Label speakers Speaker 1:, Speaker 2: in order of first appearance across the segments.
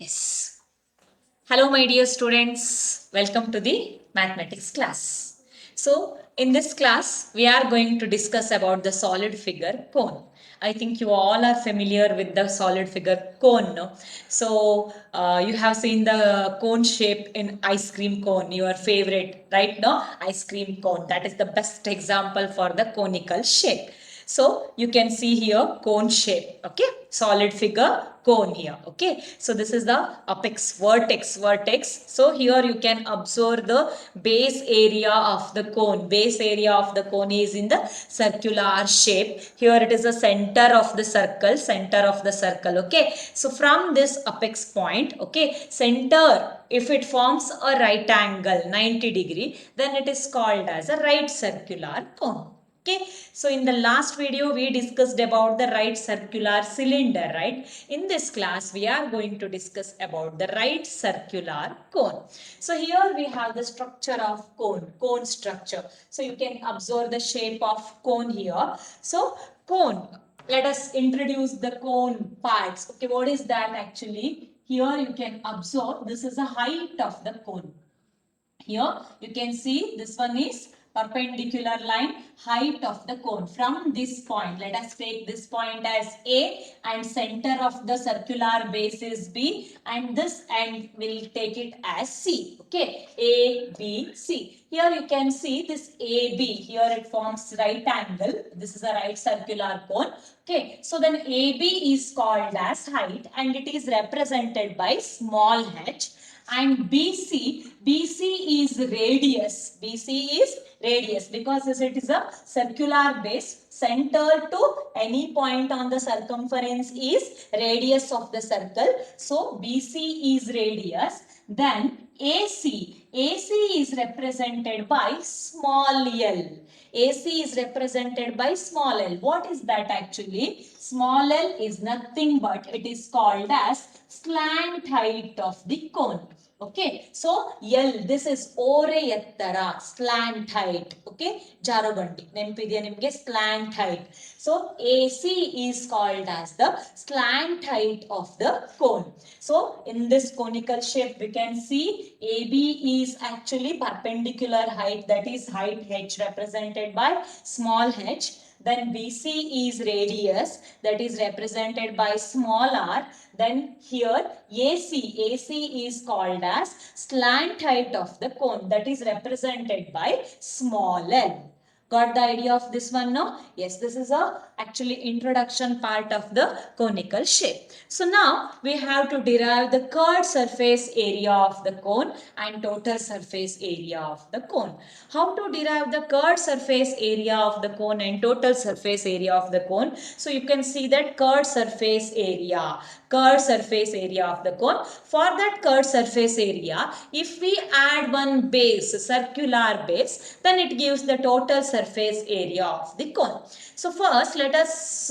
Speaker 1: Yes. Hello, my dear students. Welcome to the mathematics class. So, in this class, we are going to discuss about the solid figure cone. I think you all are familiar with the solid figure cone, no? So, you have seen the cone shape in ice cream cone, your favorite, right? No, ice cream cone. That is the best example for the conical shape. So you can see here cone shape, okay, solid figure cone here, okay. So this is the apex vertex. So here you can observe the base area of the cone. Base area of the cone is in the circular shape. Here it is the center of the circle, okay. So from this apex point, okay, center, if it forms a right angle 90-degree, then it is called as a right circular cone. Okay, so in the last video we discussed about the right circular cylinder, right? In this class we are going to discuss about the right circular cone. So here we have the structure of cone structure. So you can observe the shape of cone here. So cone, let us introduce the cone parts. Okay, what is that actually? Here you can observe this is the height of the cone. Here you can see this one is perpendicular line, height of the cone from this point. Let us take this point as A and center of the circular base is B, and this end will take it as C. Okay, A, B, C. Here you can see this AB. Here it forms right angle. This is a right circular cone. Okay, so then AB is called as height and it is represented by small h, and BC is radius. BC is radius because it is a circular base. Center to any point on the circumference is radius of the circle. So BC is radius. Then AC is represented by small l. AC is represented by small l. What is that actually? Small l is nothing but it is called as slant height of the cone. Okay, so L, this is ore ettara, slant height. Okay, Jarobandi, Nempidya nimge slant height. So AC is called as the slant height of the cone. So in this conical shape, we can see AB is actually perpendicular height, that is height h represented by small h. Then BC is radius, that is represented by small r. Then here AC is called as slant height of the cone, that is represented by small l. Got the idea of this one now? Yes, this is a actually introduction part of the conical shape. So now we have to derive the curved surface area of the cone and total surface area of the cone. How to derive the curved surface area of the cone and total surface area of the cone? So you can see that curved surface area of the cone. For that curved surface area, if we add one base, circular base, then it gives the total surface area of the cone. So first let us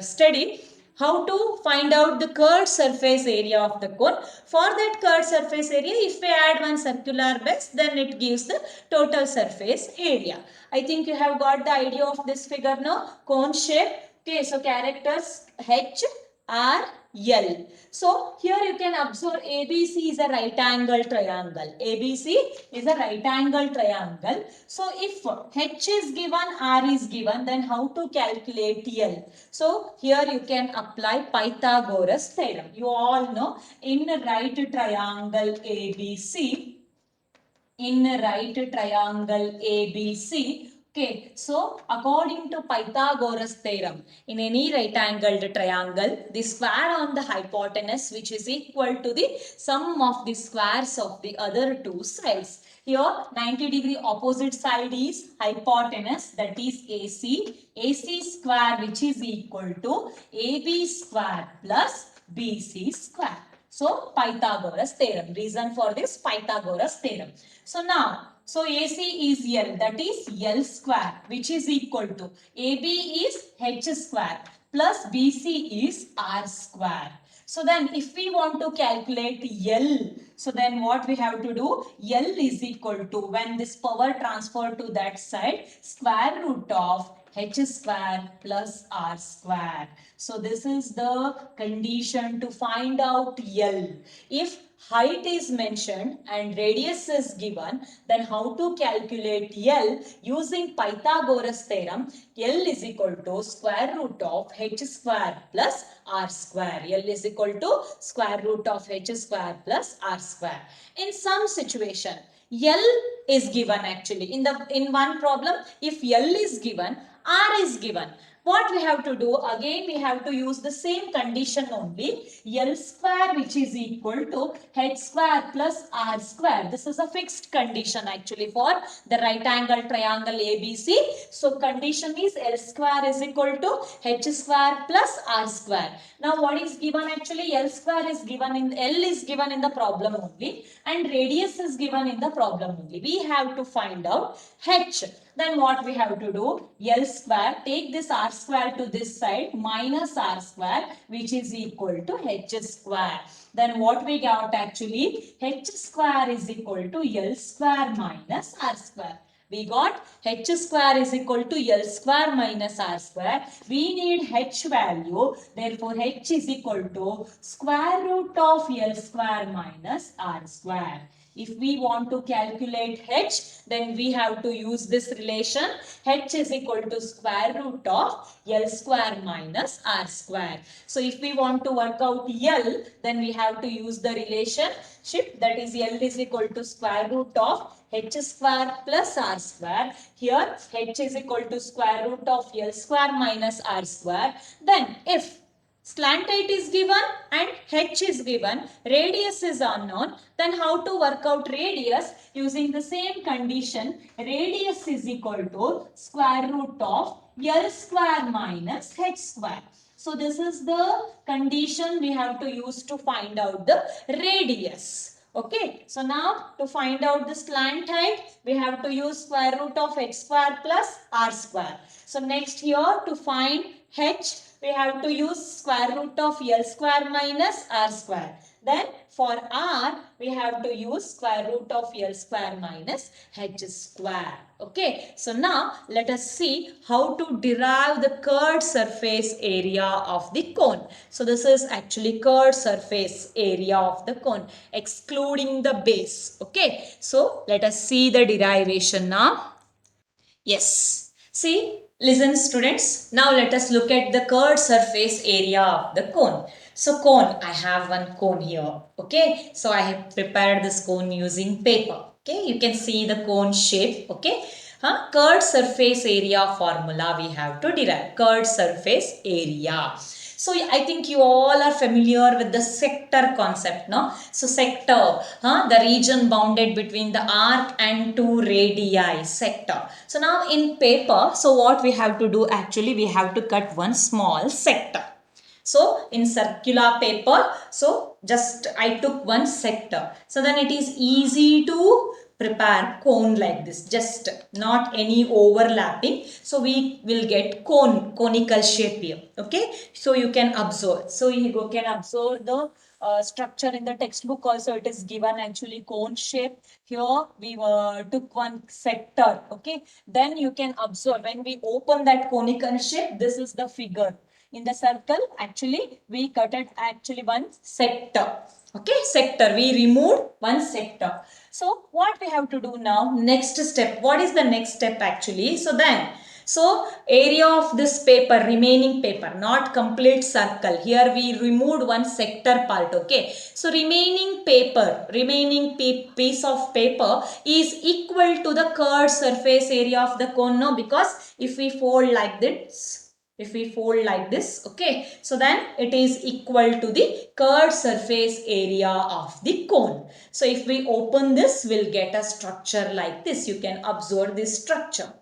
Speaker 1: study how to find out the curved surface area of the cone. For that curved surface area, if we add one circular base, then it gives the total surface area. I think you have got the idea of this figure now. Cone shape. Okay, so characters H, R, L. So here you can observe ABC is a right angle triangle. ABC is a right angle triangle. So if H is given, R is given, then how to calculate L? So here you can apply Pythagoras theorem. You all know in a right triangle ABC, okay, so according to Pythagoras theorem, in any right angled triangle, the square on the hypotenuse which is equal to the sum of the squares of the other two sides. Here 90-degree opposite side is hypotenuse, that is AC. AC square which is equal to AB square plus BC square. So Pythagoras theorem. Reason for this Pythagoras theorem. So now, so AC is L, that is L square, which is equal to AB is H square plus BC is R square. So then if we want to calculate L, so then what we have to do? L is equal to, when this power transfer to that side, square root of h square plus r square. So this is the condition to find out L. If height is mentioned and radius is given, then how to calculate L using Pythagoras theorem? L is equal to square root of h square plus r square. L is equal to square root of h square plus r square. In some situation, L is given actually. In one problem, if L is given, R is given. What we have to do? Again, we have to use the same condition only. L square, which is equal to h square plus r square. This is a fixed condition actually for the right angle triangle ABC. So condition is L square is equal to h square plus r square. Now what is given actually? L square is given in L is given in the problem only, and radius is given in the problem only. We have to find out h. Then what we have to do? L square, take this r square to this side, minus r square, which is equal to h square. Then what we got actually? H square is equal to L square minus r square. We got h square is equal to L square minus r square. We need h value. Therefore, h is equal to square root of L square minus r square. If we want to calculate h, then we have to use this relation. H is equal to square root of L square minus r square. So if we want to work out L, then we have to use the relationship, that is L is equal to square root of h square plus r square. Here h is equal to square root of L square minus r square. Then if slant height is given and h is given, radius is unknown, then how to work out radius? Using the same condition, radius is equal to square root of L square minus h square. So this is the condition we have to use to find out the radius. Okay, so now to find out the slant height, we have to use square root of h square plus r square. So next here, to find h, we have to use square root of L square minus r square. Then for r, we have to use square root of L square minus h square. Okay, so now let us see how to derive the curved surface area of the cone. So this is actually curved surface area of the cone, excluding the base. Okay, so let us see the derivation now. Yes. See, listen students. Now let us look at the curved surface area of the cone. So cone, I have one cone here. Okay. So I have prepared this cone using paper. Okay. You can see the cone shape. Okay. Curved surface area formula we have to derive. Curved surface area. So I think you all are familiar with the sector concept, no? So sector, the region bounded between the arc and two radii, sector. So now in paper, so what we have to do actually, we have to cut one small sector. So in circular paper, so just I took one sector. So then it is easy to prepare cone like this, just not any overlapping. So we will get conical shape here. Okay, so you can observe. So you can observe the structure in the textbook also. It is given actually cone shape. Here we took one sector. Okay, then you can observe when we open that conical shape, this is the figure. In the circle, actually, we cut it actually one sector. Okay, sector. We removed one sector. So, what we have to do now? Next step. What is the next step actually? So area of this paper, remaining paper, not complete circle. Here we removed one sector part. Okay. So remaining paper, piece of paper is equal to the curved surface area of the cone. No, because if we fold like this, okay, so then it is equal to the curved surface area of the cone. So if we open this, we'll get a structure like this. You can observe this structure.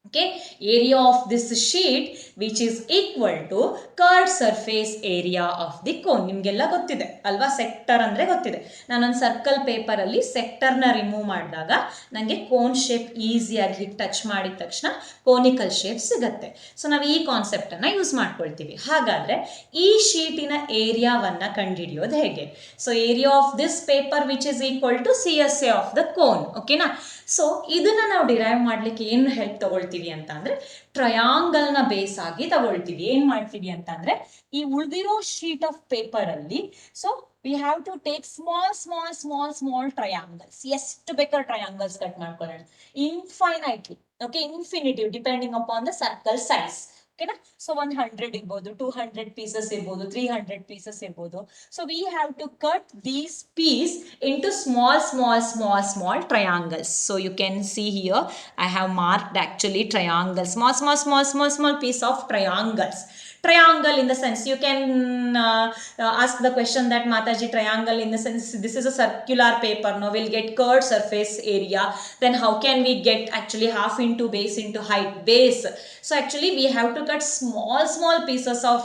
Speaker 1: Okay, area of this sheet which is equal to curved surface area of the cone. ನಿಮಗೆಲ್ಲ ಗೊತ್ತಿದೆ ಅಲ್ವಾ, sector ಅಂದರೆ ಗೊತ್ತಿದೆ. ನಾನೊಂದು circle ಪೇಪರಲ್ಲಿ ಸೆಕ್ಟರ್ನ remove ಮಾಡಿದಾಗ ನನಗೆ cone shape ಈಸಿಯಾಗಿ ಹೀಗೆ ಟಚ್ ಮಾಡಿದ ತಕ್ಷಣ ಕೋನಿಕಲ್ ಶೇಪ್ ಸಿಗುತ್ತೆ. ಸೊ ನಾವು ಈ ಕಾನ್ಸೆಪ್ಟನ್ನು ಯೂಸ್ ಮಾಡ್ಕೊಳ್ತೀವಿ. ಹಾಗಾದರೆ ಈ ಶೀಟಿನ ಏರಿಯಾವನ್ನು ಕಂಡುಹಿಡಿಯೋದು ಹೇಗೆ? So area of this paper which is equal to CSA of the cone. ಓಕೆನಾ? ಸೊ ಇದನ್ನು ನಾವು ಡಿರೈವ್ ಮಾಡಲಿಕ್ಕೆ ಏನು ಹೆಲ್ಪ್ ತಗೊಳ್ತೀವಿ ತಗೊಳ್ತೀವಿ ಅಂತ ಅಂದ್ರೆ ಟ್ರಯಾಂಗಲ್ ನ ಬೇಸ್ ಆಗಿ ತಗೊಳ್ತೀವಿ. ಏನ್ ಮಾಡ್ತೀವಿ ಅಂತ ಅಂದ್ರೆ ಈ ಉಳಿದಿರೋ ಶೀಟ್ ಆಫ್ ಪೇಪರ್ ಅಲ್ಲಿ so we have to take small triangles. ಎಷ್ಟು ಬೇಕಾದ್ರೆ ಟ್ರಯಾಂಗಲ್ಸ್ ಕಟ್ ಮಾಡ್ಕೊಳ್ಳೋಣ infinitely. Okay, infinitive depending upon the circle size. ಓಕೆನಾ? ಸೊ 100 ಇರ್ಬೋದು, 200 ಪೀಸಸ್ ಇರ್ಬೋದು, 300 ಪೀಸಸ್ ಇರ್ಬೋದು. So we have to cut these piece into small triangles. So you can see here I have marked actually triangles, small piece of triangles. Triangle in the sense you can ask the question that Mataji, triangle in the sense this is a circular paper, no, we'll get curved surface area, then how can we get actually half into base into height base? So actually we have to cut small pieces of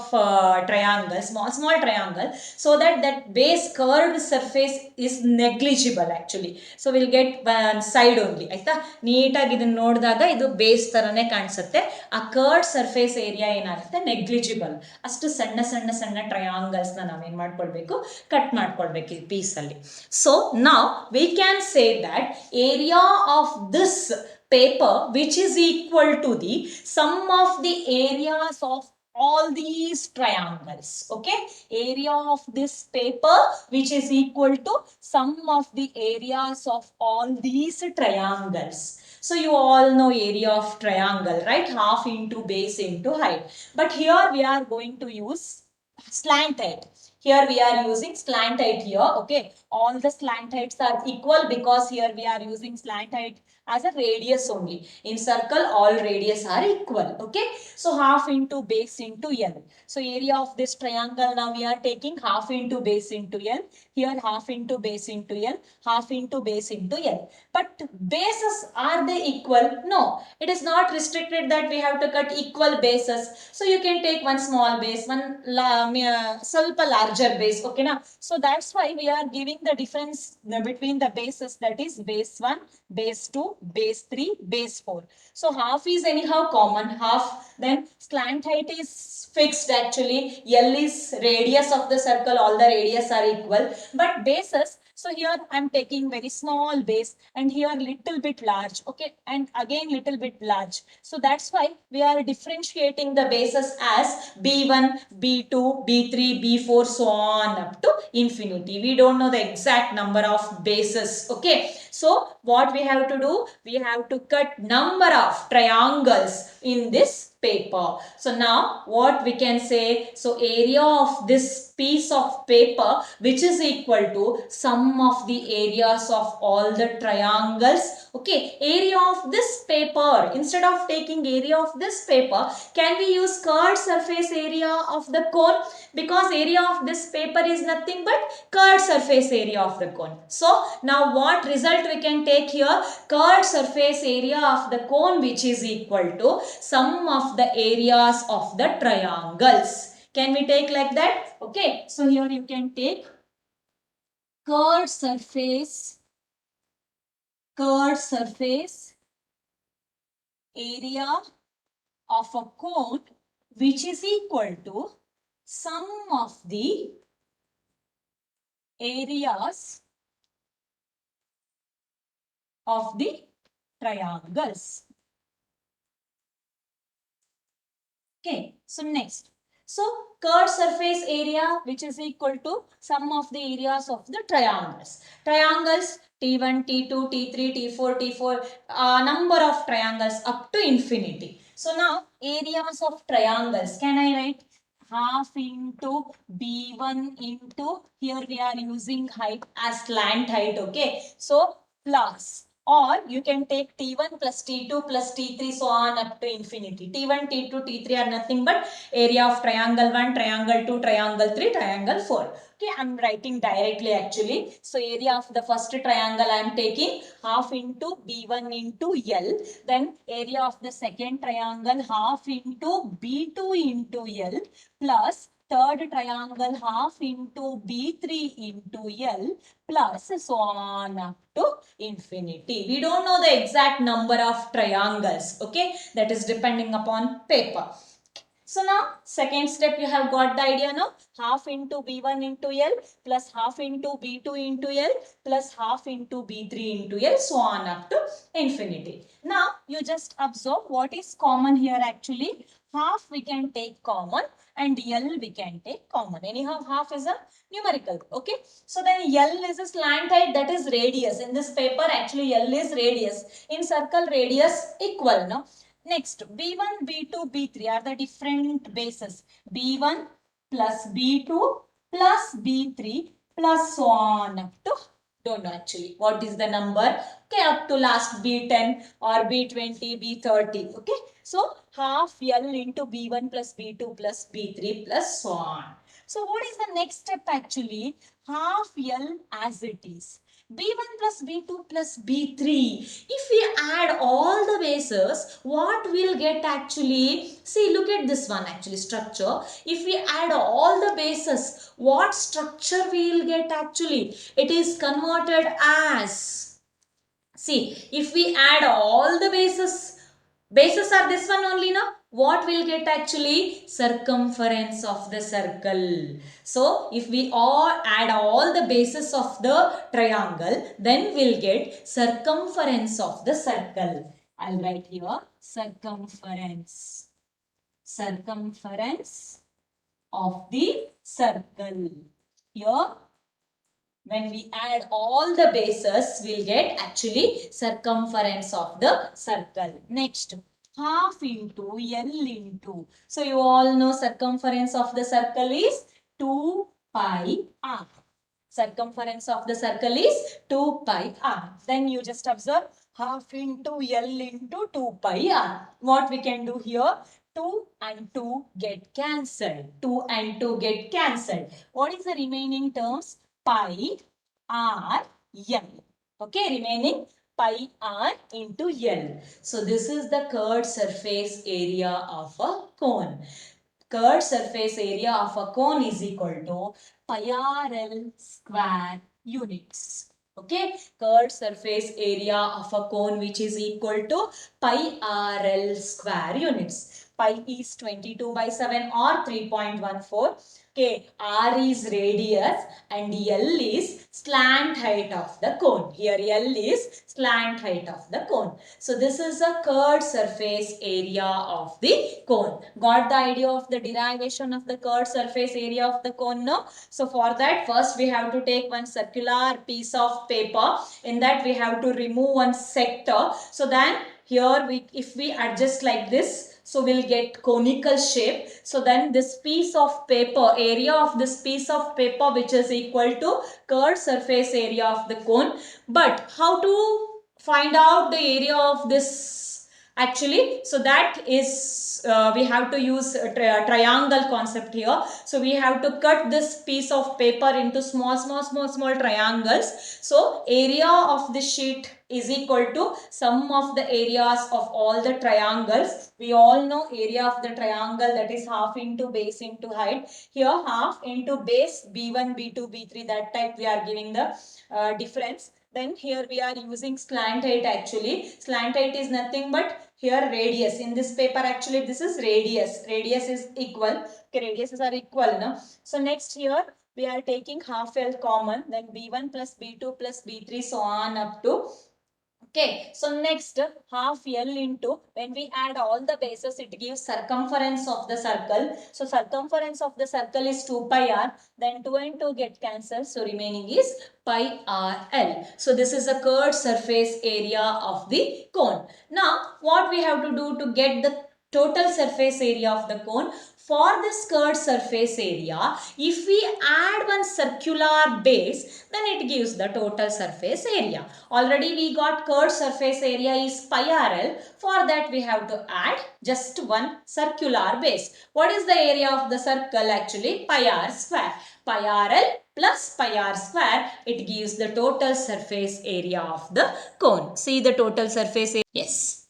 Speaker 1: triangle, small triangle, so that base curved surface is negligible actually. So we'll get one side only. ಆಯ್ತಾ? ನೀಟಾಗಿ ಇದನ್ನ ನೋಡಿದಾಗ ಇದು base ತರನೇ ಕಾಣಿಸುತ್ತೆ. ಆ curved surface area ಏನಾಗುತ್ತೆ negligible. ಅಷ್ಟು ಸಣ್ಣ ಟ್ರಯಾಂಗಲ್ಸ್ ನ ನಾವೇನ್ ಮಾಡ್ಕೊಳ್ಬೇಕು, ಕಟ್ ಮಾಡ್ಕೊಳ್ಬೇಕು ಈ ಪೀಸ್ ಅಲ್ಲಿ. ಸೊ ನಾವ್ we can say that area of this paper which is equal to the sum of the areas of all these triangles. Okay, area of this paper which is equal to sum of the areas of all these triangles. So you all know area of triangle, right? Half into base into height. But here we are going to use slant height. Here we are using slant height here. Okay, all the slant heights are equal because here we are using slant height as a radius only. In circle all radius are equal. Okay, so half into base into L. So area of this triangle now we are taking half into base into L. Here half into base into L, half into base into L. But bases, are they equal? No, it is not restricted that we have to cut equal bases. So you can take one small base, one ಸ್ವಲ್ಪ larger base. Okay na? So that's why we are giving the difference between the bases, that is base 1, base 2, base 3, base 4. So half is anyhow common, half. Then slant height is fixed actually. L is radius of the circle, all the radius are equal. But bases, so here I'm taking very small base and here little bit large. Okay, and again little bit large. So that's why we are differentiating the bases as B1, B2, B3, B4, so on up to infinity. We don't know the exact number of bases. Okay, so what we have to do, we have to cut number of triangles in this paper. So now what we can say, so area of this piece of paper which is equal to sum of the areas of all the triangles. Okay, area of this paper, instead of taking area of this paper, can we use curved surface area of the cone? Because area of this paper is nothing but curved surface area of the cone. So now what result we can take here, curved surface area of the cone which is equal to sum of the areas of the triangles. Can we take like that? Okay, so here you can take curved surface area of a cone which is equal to sum of the areas of the triangles. Okay, so next, so curved surface area which is equal to sum of the areas of the triangles. Triangles T1, T2, T3, T4, T4, number of triangles up to infinity. So now areas of triangles, can I write half into B1 into, here we are using height as slant height. Okay, so plus, or you can take T1 plus T2 plus T3 so on up to infinity. T1, T2, T3 are nothing but area of triangle 1, triangle 2, triangle 3, triangle 4. Okay, I'm writing directly actually. So area of the first triangle I am taking half into B1 into L. Then area of the second triangle half into B2 into L plus third triangle half into B3 into L plus so on up to infinity. We don't know the exact number of triangles. Okay, that is depending upon paper. So now second step you have got the idea now. Half into B1 into L plus half into B2 into L plus half into B3 into L, so on up to infinity. Now you just observe what is common here actually. Half we can take common and L we can take common. Anyhow half is a numerical. Okay. So then L is a slant height, that is radius. In this paper actually L is radius. In circle radius equal. No? Next, B1, B2, B3 are the different bases. B1 plus B2 plus B3 plus so on up to, don't know actually what is the number. Okay, up to last B10 or B20, B30. Okay, so half L into B1 plus B2 plus B3 plus so on. So what is the next step actually? Half L as it is. B1 plus B2 plus B3. If we add all the bases, what we'll get actually? See, look at this one actually structure. If we add all the bases, what structure we'll get actually? It is converted as, see, if we add all the bases are this one only now. What will get actually? Circumference of the circle. So, if we all add all the bases of the triangle, then we'll get circumference of the circle. I'll write here circumference. Circumference of the circle. Here when we add all the bases, we'll get actually circumference of the circle. Next, half into L into. So you all know circumference of the circle is 2 pi r. Circumference of the circle is 2 pi r. Then you just observe half into L into 2 pi r. What we can do here? 2 and 2 get cancelled. 2 and 2 get cancelled. What is the remaining terms? Pi r L. Okay, remaining pi r into L. So this is the curved surface area of a cone. Curved surface area of a cone is equal to pi r L square units. Okay, curved surface area of a cone which is equal to pi r L square units. Pi is 22 by 7 or 3.14. Okay, R is radius and L is slant height of the cone. Here L is slant height of the cone. So this is a curved surface area of the cone. Got the idea of the derivation of the curved surface area of the cone now? So for that first we have to take one circular piece of paper. In that we have to remove one sector. So then here if we adjust like this, so we'll get conical shape. So then this piece of paper, area of this piece of paper which is equal to curved surface area of the cone. But how to find out the area of this actually? So that is we have to use a triangle concept here. So we have to cut this piece of paper into small triangles. So area of the sheet is equal to sum of the areas of all the triangles. We all know area of the triangle, that is half into base into height. Here half into base B1, B2, B3, that type we are giving the difference. Then here we are using slant height actually. Slant height is nothing but here radius. In this paper actually this is radius. Radius is equal. Okay, radiuses are equal now. So next here we are taking half L common, then B1 plus B2 plus B3 so on up to. Okay, so next half L into, when we add all the bases, it gives circumference of the circle. So circumference of the circle is 2 pi r, then 2 and 2 get cancelled, so remaining is pi r L. So this is a curved surface area of the cone. Now what we have to do to get the total surface area of the cone? For this curved surface area, if we add one circular base, then it gives the total surface area. Already we got curved surface area is pi rl. For that we have to add just one circular base. What is the area of the circle actually? Pi r square. Pi rl plus pi r square, it gives the total surface area of the cone. See the total surface area. Yes.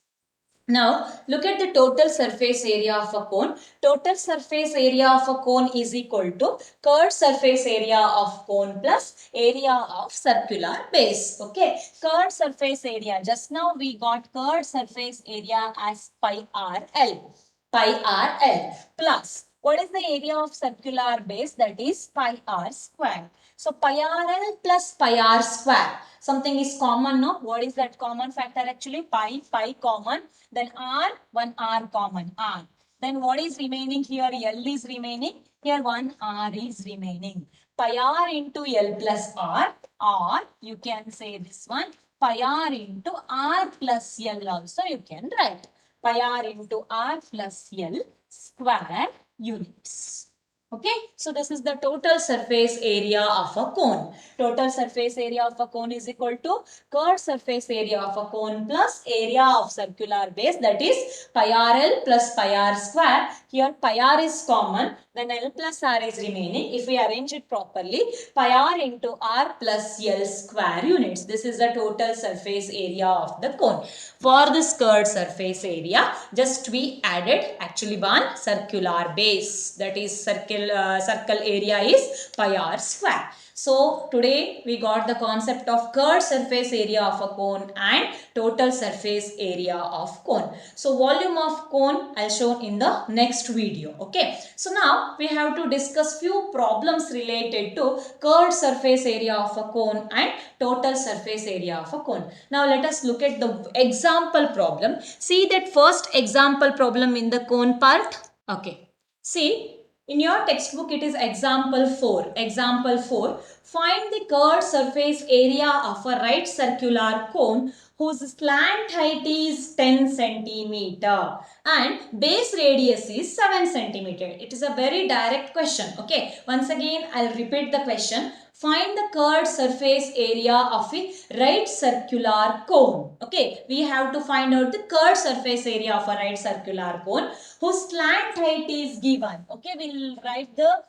Speaker 1: Now, look at the total surface area of a cone. Total surface area of a cone is equal to curved surface area of cone plus area of circular base. Okay, curved surface area. Just now we got curved surface area as pi r L. pi r L plus what is the area of circular base, that is pi r square. So pi r L plus pi r square. Something is common, no? What is that common factor actually? Pi common, then r, one r common, r. Then what is remaining here? L is remaining. Here one r is remaining. Pi r into L plus r, or you can say this one pi r into r plus L also you can write. Pi r into r plus L square units. Okay, so this is the total surface area of a cone. Total surface area of a cone is equal to curved surface area of a cone plus area of circular base, that is pi r L plus pi r square. Here pi r is common, then L plus r is remaining. If we arrange it properly, pi r into r plus L square units. This is the total surface area of the cone. For this curved surface area, just we added actually one circular base, that is circle area is pi r square. So today we got the concept of curved surface area of a cone and total surface area of cone. So volume of cone I'll show in the next video. Okay. So now we have to discuss few problems related to curved surface area of a cone and total surface area of a cone. Now let us look at the example problem. See that first example problem in the cone part. Okay. See, in your textbook it is example 4. Example 4. Find the curved surface area of a right circular cone whose slant height is 10 centimeter and base radius is 7 centimeter. It is a very direct question. Okay. Once again, I'll repeat the question. Find the curved surface area of a right circular cone. Okay. We have to find out the curved surface area of a right circular cone whose slant height is given. Okay, we'll write the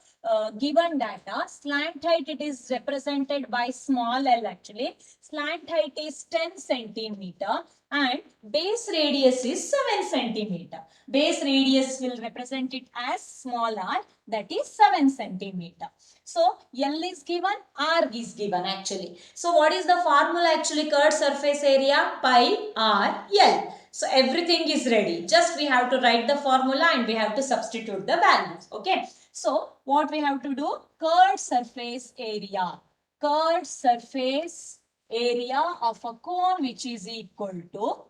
Speaker 1: given data. Slant height, it is represented by small l actually. Slant height is 10 centimeter and base radius is 7 centimeter. Base radius will represent it as small r, that is 7 centimeter. So L is given, R is given actually. So what is the formula actually? Curved surface area pi r L. So everything is ready. Just we have to write the formula and we have to substitute the values. Okay. So what we have to do? Curved surface area. Curved surface area of a cone which is equal to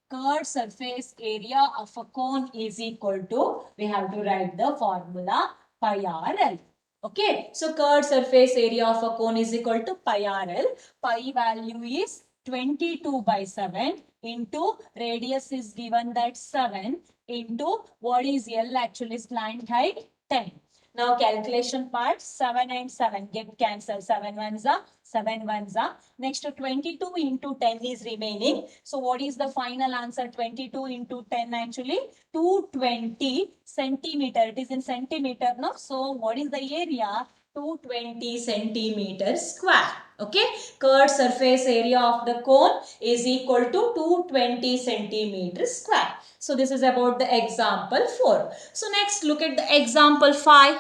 Speaker 1: curved surface area of a cone is equal to, we have to write the formula pi r L. Okay. So curved surface area of a cone is equal to pi r L. Pi value is 22 by 7 into radius is given that 7 into what is L actually slant height 10. Now calculation part 7 and 7 get cancelled. 7 ones are 7 ones are. Next 22 into 10 is remaining. So what is the final answer? 22 into 10 actually 220 centimeter. It is in centimeter, no? So what is the area? 220 centimeters square. Okay. Curved surface area of the cone is equal to 220 centimeters square. So this is about the example 4. So next look at the example 5.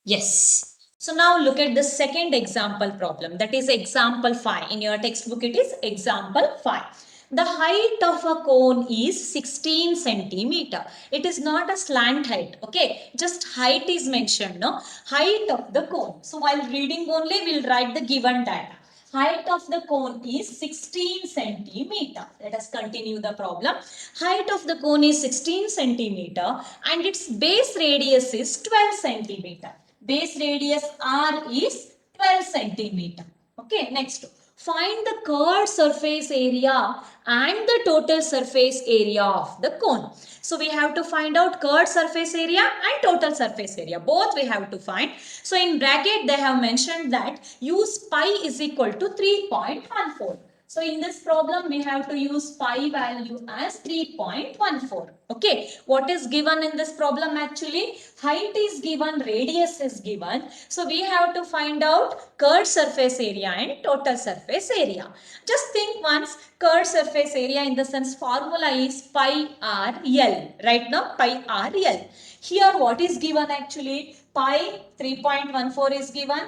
Speaker 1: Yes. So now look at the second example problem, that is example 5. In your textbook it is example 5. The height of a cone is 16 centimeter. It is not a slant height. Okay. Just height is mentioned. No. Height of the cone. So while reading only we'll write the given data. Height of the cone is 16 centimeter. Let us continue the problem. Height of the cone is 16 centimeter and its base radius is 12 centimeter. Base radius R is 12 centimeter. Okay, next. Find the curved surface area and the total surface area of the cone. So we have to find out curved surface area and total surface area. Both we have to find. So in bracket they have mentioned that use pi is equal to 3.14. So in this problem, we have to use pi value as 3.14. Okay. What is given in this problem actually? Height is given, radius is given. So we have to find out curved surface area and total surface area. Just think once, curved surface area in the sense formula is pi r L. Right now, pi r L. Here what is given actually? Pi 3.14 is given.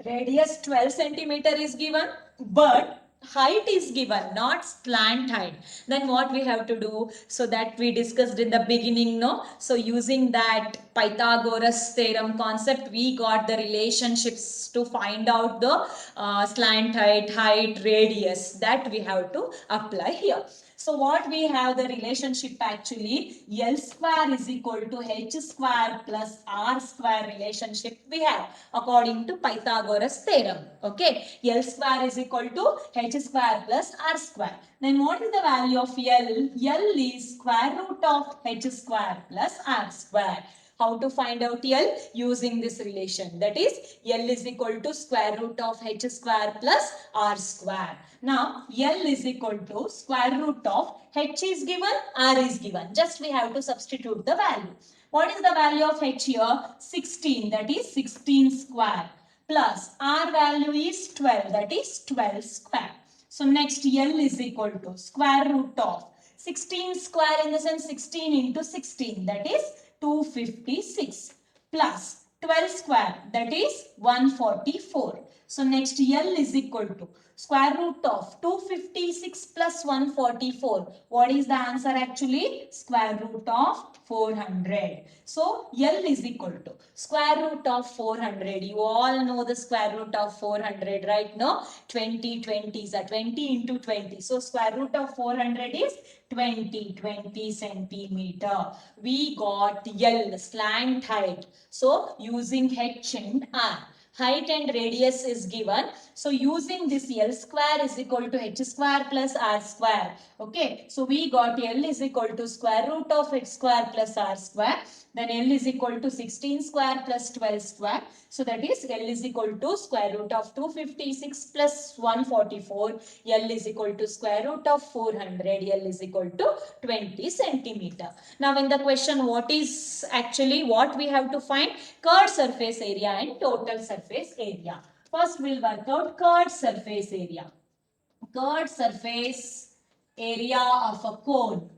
Speaker 1: Radius 12 centimeter is given. But height is given, not slant height. Then what we have to do? So that we discussed in the beginning, no? So using that Pythagoras theorem concept, we got the relationships to find out the slant height, radius, that we have to apply here. So what we have the relationship actually, L square is equal to H square plus R square relationship we have according to Pythagoras theorem. Okay, L square is equal to H square plus R square. Then what is the value of L? L is square root of H square plus R square. How to find out L? Using this relation. That is, L is equal to square root of H square plus R square. Now, L is equal to square root of H is given, R is given. Just we have to substitute the value. What is the value of H here? 16. That is 16 square. Plus R value is 12. That is 12 square. So next L is equal to square root of 16 square, in the sense 16 into 16, that is 256, plus 12 square, that is 144. So next L is equal to square root of 256 plus 144. What is the answer actually? Square root of 400. So L is equal to square root of 400. You all know the square root of 400, right? No? 20 20s are 20 into 20. So square root of 400 is 20 centimeter. We got L, slant height. So using H and R, height and radius is given. So using this L square is equal to H square plus R square. Okay. So we got L is equal to square root of H square plus R square. Then L is equal to 16 square plus 12 square. So that is L is equal to square root of 256 plus 144. L is equal to square root of 400. L is equal to 20 centimeter. Now in the question, what is actually what we have to find? Curved surface area and total surface area. First we'll work out curved surface area. Curved surface area of a cone.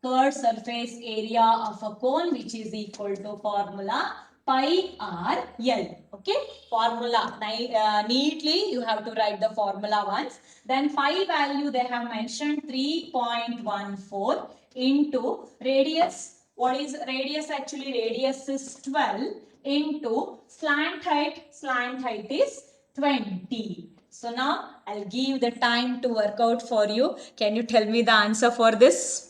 Speaker 1: Curved surface area of a cone, which is equal to formula pi r L. Okay, formula neatly you have to write the formula once. Then pi value they have mentioned 3.14 into radius. What is radius actually? Radius is 12 into slant height. Slant height is 20. So now I'll give the time to work out for you. Can you tell me the answer for this?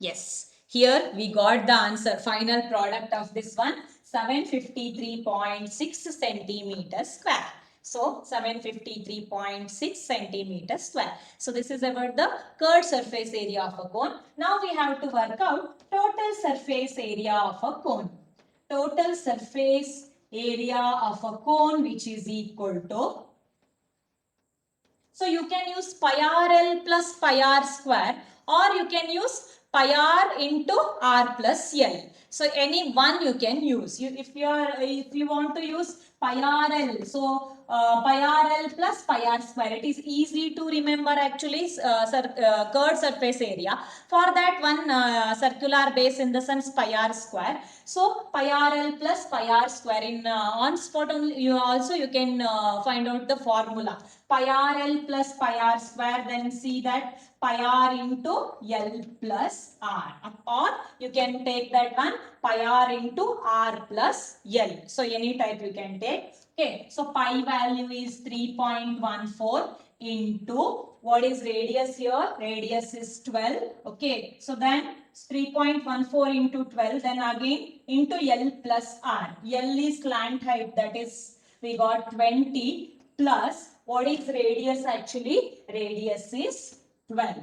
Speaker 1: Yes, here we got the answer. Final product of this one, 753.6 centimeters square. So 753.6 centimeters square. So this is about the curved surface area of a cone. Now we have to work out total surface area of a cone. Total surface area of a cone, which is equal to, so you can use pi r L plus pi r square, or you can use pi r into r plus L. So any one you can use. If you want to use pi r L, so pi r L plus pi r square. It is easy to remember actually. Curved surface area. For that one circular base, in the sense pi r square. So pi r L plus pi r square. In on spot only you can find out the formula. Pi r L plus pi r square, then see that pi r into L plus R, or you can take that one pi r into R plus L. So any type you can take. Okay, so pi value is 3.14 into, what is radius here? Radius is 12. Okay, so then 3.14 into 12, then again into L plus R. L is slant height, that is we got 20, plus what is radius actually? Radius is 12.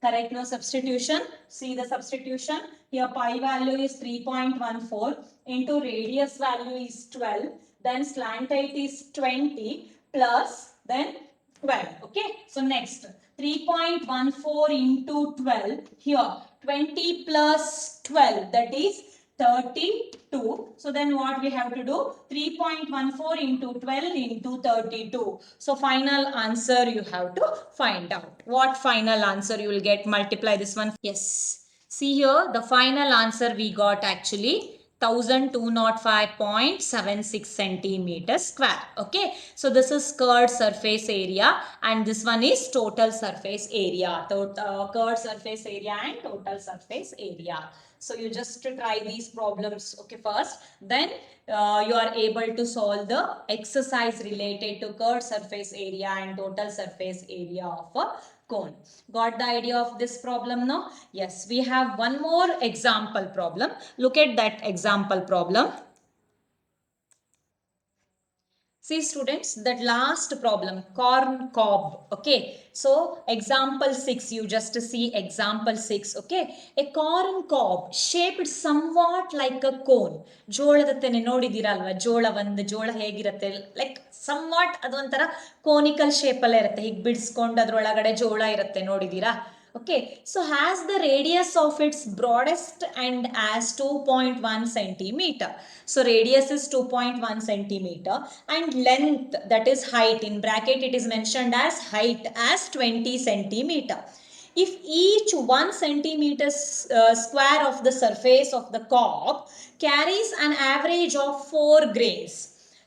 Speaker 1: Correct? No substitution. See the substitution. Here pi value is 3.14 into radius value is 12. Then slant height is 20 plus then 12. Okay. So next 3.14 into 12. Here 20 plus 12, that is 32. So then what we have to do? 3.14 into 12 into 32. So final answer you have to find out. What final answer you will get? Multiply this one. Yes. See here, the final answer we got actually 1205.76 centimeters square. Okay, so this is curved surface area and this one is total surface area. Curved surface area and total surface area. So you just try these problems, okay, first, then you are able to solve the exercise related to curved surface area and total surface area of a cone. Got the idea of this problem now? Yes, we have one more example problem. Look at that example problem. See students, that last problem, corn cob, okay. So example 6, you just see example 6, okay. A corn cob shaped somewhat like a cone. ಜೋಳದ ತೆನೆ ನೋಡಿದಿರಲ್ವಾ, ಜೋಳ ಹೇಗಿರುತ್ತೆ, like somewhat ಅದೊಂಥರ conical ಶೇಪಲ್ಲೇ ಇರುತ್ತೆ, ಹೀಗೆ ಬಿಡಿಸ್ಕೊಂಡು ಅದರೊಳಗಡೆ ಜೋಳ ಇರುತ್ತೆ ನೋಡಿದೀರಾ. Okay, so has the radius of its broadest end as 2.1 centimeter. So radius is 2.1 centimeter and length, that is height, in bracket it is mentioned as height, as 20 centimeter. If each 1 centimeter square of the surface of the cob carries an average of 4 grains.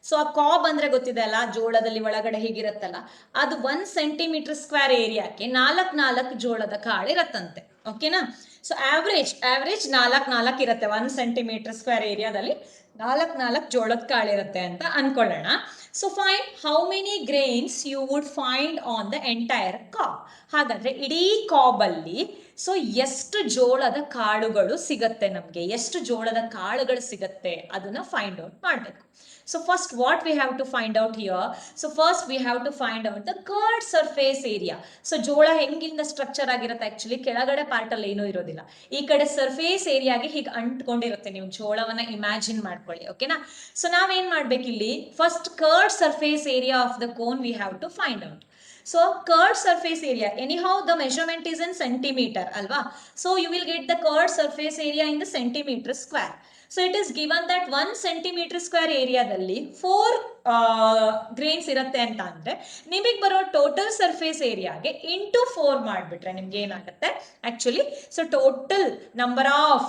Speaker 1: So ಆ ಕಾಬ್ ಅಂದ್ರೆ ಗೊತ್ತಿದೆ ಅಲ್ಲ, ಜೋಳದಲ್ಲಿ ಒಳಗಡೆ ಹೀಗಿರುತ್ತಲ್ಲ, ಅದು 1 centimetre square ಏರಿಯಾಕ್ಕೆ 4 ಜೋಳದ ಕಾಳು ಇರತ್ತಂತೆ. ಓಕೆನಾ. ಸೊ ಆವ್ರೇಜ್ 4 ಇರುತ್ತೆ, 1 ಸೆಂಟಿಮೀಟರ್ ಸ್ಕ್ವೇರ್ ಏರಿಯಾದಲ್ಲಿ 4 ಜೋಳದ ಕಾಳು ಇರುತ್ತೆ ಅಂತ ಅನ್ಕೊಳ್ಳೋಣ. So find how many grains you would find on the entire cob. ಹಾಗಾದ್ರೆ ಇಡೀ ಕಾಬ್ ಅಲ್ಲಿ ಸೊ ಎಷ್ಟು ಜೋಳದ ಕಾಳುಗಳು ಸಿಗತ್ತೆ, ನಮಗೆ ಎಷ್ಟು ಜೋಳದ ಕಾಳುಗಳು ಸಿಗತ್ತೆ ಅದನ್ನ ಫೈಂಡ್ ಔಟ್ ಮಾಡಬೇಕು. So first what we have to find out here, so first we have to find out the curved surface area. So ಜೋಳ ಹೆಂಗಿಂದ ಸ್ಟ್ರಕ್ಚರ್ ಆಗಿರುತ್ತೆ, ಆಕ್ಚುಲಿ ಕೆಳಗಡೆ ಪಾರ್ಟ್ ಅಲ್ಲಿ ಏನೂ ಇರೋದಿಲ್ಲ, ಈ ಕಡೆ ಸರ್ಫೇಸ್ ಏರಿಯಾಗೆ ಹೀಗೆ ಅಂಟ್ಕೊಂಡಿರುತ್ತೆ. ನೀವು ಜೋಳವನ್ನ ಇಮ್ಯಾಜಿನ್ ಮಾಡ್ಕೊಳ್ಳಿ, ಓಕೆನಾ. ಸೊ ನಾವೇನ್ ಮಾಡ್ಬೇಕು ಇಲ್ಲಿ, first curved surface area of the cone we have to find out. So curved surface area, anyhow the measurement is in centimeter alva, so you will get the curved surface area in the centimeter square. So it is given that 1 centimeter square ಏರಿಯಾದಲ್ಲಿ 4 grains ಇರುತ್ತೆ ಅಂತ ಅಂದ್ರೆ ನಿಮಗೆ ಬರೋ total surface ಏರಿಯಾಗೆ into 4 ಮಾಡಿಬಿಟ್ರೆ ನಿಮ್ಗೆ ಏನಾಗುತ್ತೆ actually, so total number of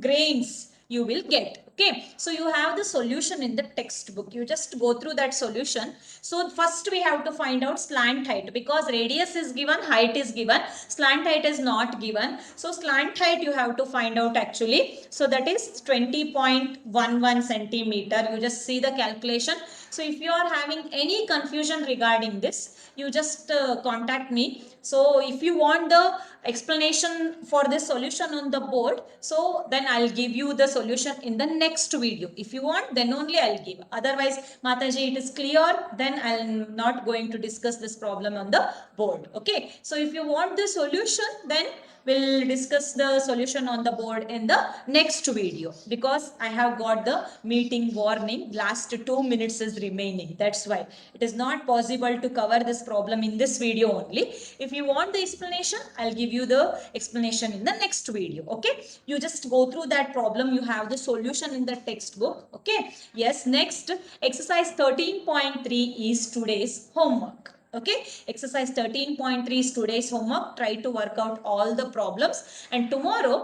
Speaker 1: grains you will get. Okay, so you have the solution in the textbook, you just go through that solution. So first we have to find out slant height, because radius is given, height is given, slant height is not given. So slant height you have to find out actually, so that is 20.11 centimeter. You just see the calculation. So if you are having any confusion regarding this, you just contact me. So if you want the explanation for this solution on the board, so then I'll give you the solution in the next video. If you want, then only I'll give. Otherwise, Mataji, it is clear, then I'm not going to discuss this problem on the board. Okay, so if you want the solution, then we'll discuss the solution on the board in the next video, because I have got the meeting warning, last 2 minutes is remaining. That's why it is not possible to cover this problem in this video only. If you want the explanation, I'll give you the explanation in the next video. Okay, you just go through that problem, you have the solution in the textbook. Okay, yes, next exercise 13.3 is today's homework. Okay, exercise 13.3 is today's homework. Try to work out all the problems, and tomorrow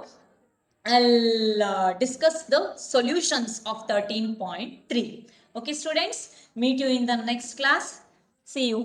Speaker 1: I'll discuss the solutions of 13.3. Okay students, meet you in the next class. See you.